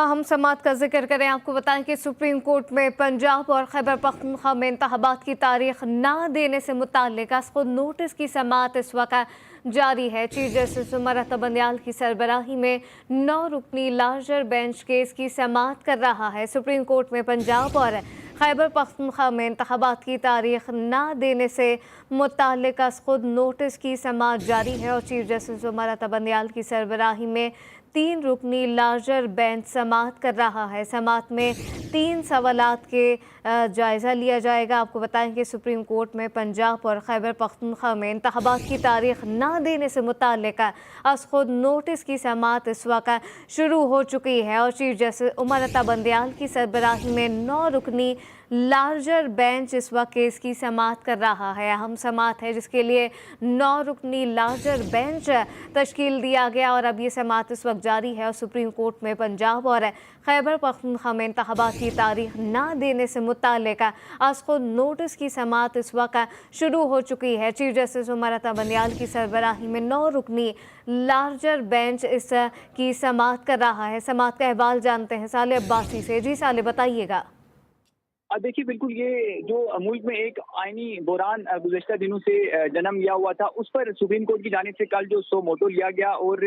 हम समाअत का जिक्र करें, आपको बताएं कि सुप्रीम कोर्ट में पंजाब और खैबर पख्तूनख्वा में इंतखाबात की तारीख न देने से मुताल्लिक खुद नोटिस की समाअत इस वक्त जारी है। चीफ जस्टिस उमर अता बंदयाल की सरबराही में 9 रुकनी लार्जर बेंच केस की समाअत कर रहा है। सुप्रीम कोर्ट में पंजाब और खैबर पख्तूनख्वा में इंतखाबात की तारीख न देने से मुताल्लिक खुद नोटिस की समाअत जारी है और चीफ जस्टिस उमर अता बंदयाल की सरबराही में 3 रुकनी लार्जर बेंच समाअत कर रहा है। समाअत में 3 सवालात के जायज़ा लिया जाएगा। आपको बताएं कि सुप्रीम कोर्ट में पंजाब और खैबर पख्तूनख्वा में इंतखाबात की तारीख न देने से मुताल्लिक खुद नोटिस की समाअत इस वक्त शुरू हो चुकी है और चीफ जस्टिस उमर अता बंदयाल की सरबराही में 9 रुकनी लार्जर बेंच इस वक्त केस की समाअत कर रहा है। अहम समाअत है जिसके लिए 9 रुकनी लार्जर बेंच तश्कील दिया गया और अब ये समाअत इस वक्त जारी है और सुप्रीम कोर्ट में पंजाब और खैबर पख्तूनख्वा में इंतखाबात की तारीख न देने से मुताल्लिक खुद नोटिस की समाअत इस वक्त शुरू हो चुकी है। चीफ जस्टिस उमर अता बंदयाल की सरबराही में 9 रुकनी लार्जर बेंच इस की समाअत कर रहा है। समाअत का अहवाल जानते हैं साले अब्बासी से। जी साले, बताइएगा। देखिए, बिल्कुल ये जो मुल्क में एक आईनी बहरान गुज़श्ता दिनों से जन्म लिया हुआ था, उस पर सुप्रीम कोर्ट की जानिब से कल जो सो मोटो लिया गया और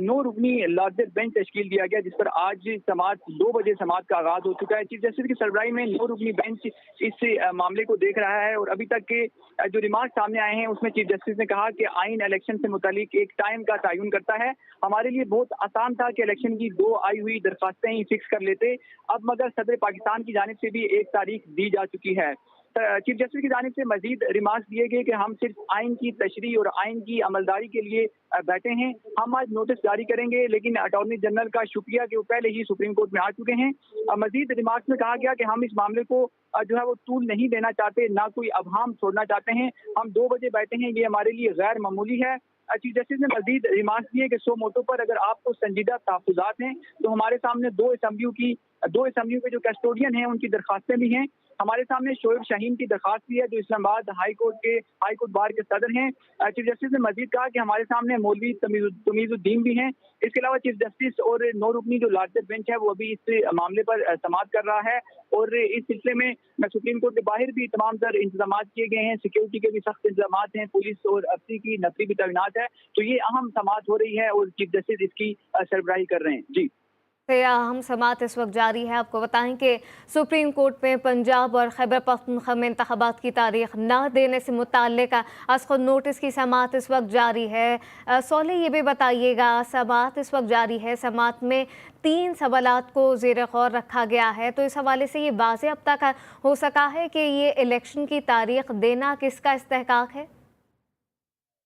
9 रुकनी लार्जर बेंच तश्कील दिया गया, जिस पर आज समाअत 2 बजे समाअत का आगाज हो चुका है। चीफ जस्टिस की सरबराही में 9 रुकनी बेंच इस मामले को देख रहा है और अभी तक के जो रिमार्क सामने आए हैं उसमें चीफ जस्टिस ने कहा कि आइन इलेक्शन से मुतालिक एक टाइम का तयन करता है। हमारे लिए बहुत आसान था कि इलेक्शन की 2 आई हुई दरखास्तें ही फिक्स कर लेते, अब मगर सदर पाकिस्तान की जानिब से भी एक तारीख दी जा चुकी है। चीफ जस्टिस की जानिब से मजीद रिमार्क दिए गए कि हम सिर्फ आइन की तशरीह और आइन की अमलदारी के लिए बैठे हैं। हम आज नोटिस जारी करेंगे, लेकिन अटॉर्नी जनरल का शुक्रिया कि वो पहले ही सुप्रीम कोर्ट में आ चुके हैं। मजीद रिमार्क में कहा गया कि हम इस मामले को जो है वो तूल नहीं देना चाहते, ना कोई अबहम छोड़ना चाहते हैं। हम 2 बजे बैठे हैं, ये हमारे लिए गैर मामूली है। चीफ जस्टिस ने मजीद रिमार्क दिए कि सो मोटो पर अगर आपको संजीदा तहफ़्फ़ुज़ात हैं तो हमारे सामने 2 असम्बलियों के जो कस्टोडियन हैं उनकी दरखास्तें भी हैं। हमारे सामने शोएब शाहीन की दरखास्त भी है जो इस्लामाबाद हाई कोर्ट बार के सदर हैं। चीफ जस्टिस ने मजीद कहा कि हमारे सामने मौलवी तमीजुद्दीन भी हैं। इसके अलावा चीफ जस्टिस और 9 रुकनी जो लार्जर बेंच है वो अभी इस मामले पर समाअत कर रहा है और इस सिलसिले में सुप्रीम कोर्ट के बाहर भी तमाम तर इंतजाम किए गए हैं। सिक्योरिटी के भी सख्त इंतजाम हैं, पुलिस और अफसरी की नफरी भी तैनात है। तो ये अहम समाअत हो रही है और चीफ जस्टिस इसकी सरबराही कर रहे हैं। जी, अहम समाअत इस वक्त जारी है। आपको बताएं कि सुप्रीम कोर्ट में पंजाब और खैबर पख्तूनख्वा में इंतखाबात की तारीख न देने से मुताल्लिक खुद नोटिस की समाअत इस वक्त जारी है। सौले ये भी बताइएगा, समाअत इस वक्त जारी है, समाअत में 3 सवालात को ज़ेर गौर रखा गया है, तो इस हवाले से ये वाज़ेह अब तक हो सका है कि ये इलेक्शन की तारीख देना किसका इस्तेहकाक है?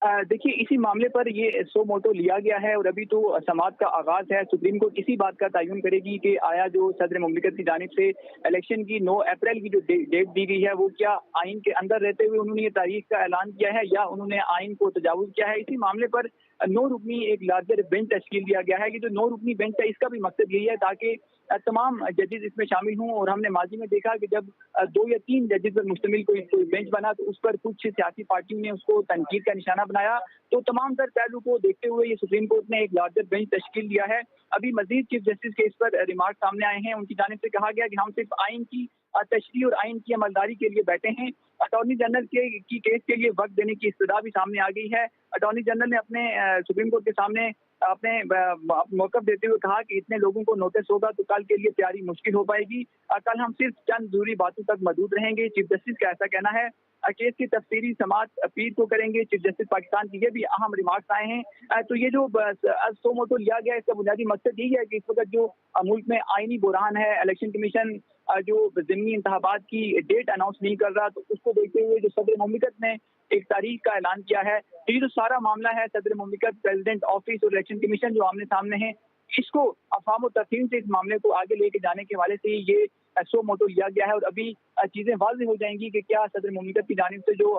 देखिए, इसी मामले पर ये सो मोटो लिया गया है और अभी तो समाअत का आगाज है। सुप्रीम कोर्ट इसी बात का तयन करेगी कि आया जो सदर मुमलिकत की जानिब से इलेक्शन की 9 अप्रैल की जो डेट दी गई है वो क्या आइन के अंदर रहते हुए उन्होंने ये तारीख का ऐलान किया है या उन्होंने आइन को तजावुज़ किया है। इसी मामले पर 9 रुकनी एक लार्जर बेंच तश्कील दिया गया है कि जो 9 रुकनी बेंच है इसका भी मकसद यही है ताकि तमाम जजेस इसमें शामिल हों। और हमने माजी में देखा कि जब 2 या 3 जजेस पर मुश्तमिल कोई बेंच बना तो उस पर कुछ सियासी पार्टियों ने उसको तनकीद का निशाना बनाया। तो तमाम तर पहलू को देखते हुए ये सुप्रीम कोर्ट ने एक लार्जर बेंच तश्कील दिया है। अभी मजीद चीफ जस्टिस के इस पर रिमार्क सामने आए हैं। उनकी जानिब से कहा गया कि हम सिर्फ आइन की तशरीह और आइन की अमलदारी के लिए बैठे हैं। अटॉर्नी जनरल की केस के लिए वक्त देने की इस्तदा भी सामने आ गई है। अटॉर्नी जनरल ने अपने सुप्रीम कोर्ट के सामने अपने मौक़िफ़ देते हुए कहा कि इतने लोगों को नोटिस होगा तो कल के लिए तैयारी मुश्किल हो पाएगी। कल हम सिर्फ चंद ज़रूरी बातों तक मौजूद रहेंगे। चीफ जस्टिस का ऐसा कहना है। केस की तफसीली समाअत पीर को करेंगे। चीफ जस्टिस पाकिस्तान की ये भी अहम रिमार्क्स आए हैं। तो ये जो सो मोटो लिया गया है इसका बुनियादी मकसद यही है कि इस वक्त जो मुल्क में आईनी बुरहान है, इलेक्शन कमीशन जो ज़िमनी इंतखाबात की डेट अनाउंस नहीं कर रहा, तो उसको देखते हुए जो सदर मुमलिकत ने एक तारीख का ऐलान किया है। तो ये जो सारा मामला है सदर मुमलिकत, प्रेसिडेंट ऑफिस और इलेक्शन कमीशन जो आमने सामने हैं, इसको अफ़वाह व तफ़हीम से इस मामले को आगे लेके जाने के हवाले से ये सो मोटो लिया गया है। और अभी चीजें वाज़ेह हो जाएंगी कि क्या सदर मुमलिकत की जानिब से जो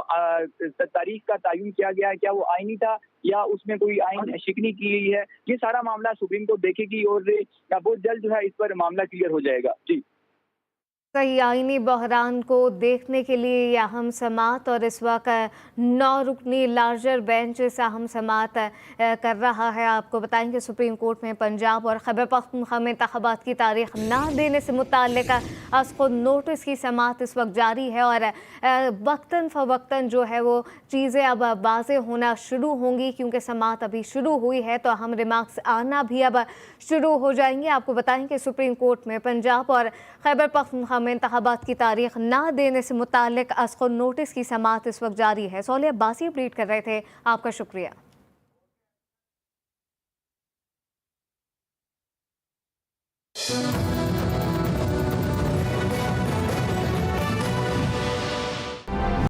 तारीख का तयन किया गया है क्या वो आईनी था या उसमें कोई आइन शिकनी की गई है। ये सारा मामला सुप्रीम कोर्ट देखेगी और बहुत जल्द जो है इस पर मामला क्लियर हो जाएगा। जी। कई आईनी बहरान को देखने के लिए ये अहम समात और इस वक्त 9 रुकनी लार्जर बेंच इस अहम समात कर रहा है। आपको बताएंगे सुप्रीम कोर्ट में पंजाब और खैबर पख्तूनख्वा में इंतखाबात की तारीख ना देने से मुताल्लिक अस्को नोटिस की समात इस वक्त जारी है और वक्तन फ़वक्तन जो है वो चीज़ें अब वाज़े होना शुरू होंगी क्योंकि समात अभी शुरू हुई है तो अहम रिमार्क्स आना भी अब शुरू हो जाएंगे। आपको बताएंगे सुप्रीम कोर्ट में पंजाब और खैबर पख्तूनख्वा में इंतखाबात की तारीख ना देने से मुताल्लिक अस्को नोटिस की समात इस वक्त जारी है। सोले अब्बासी अपडेट कर रहे थे, आपका शुक्रिया।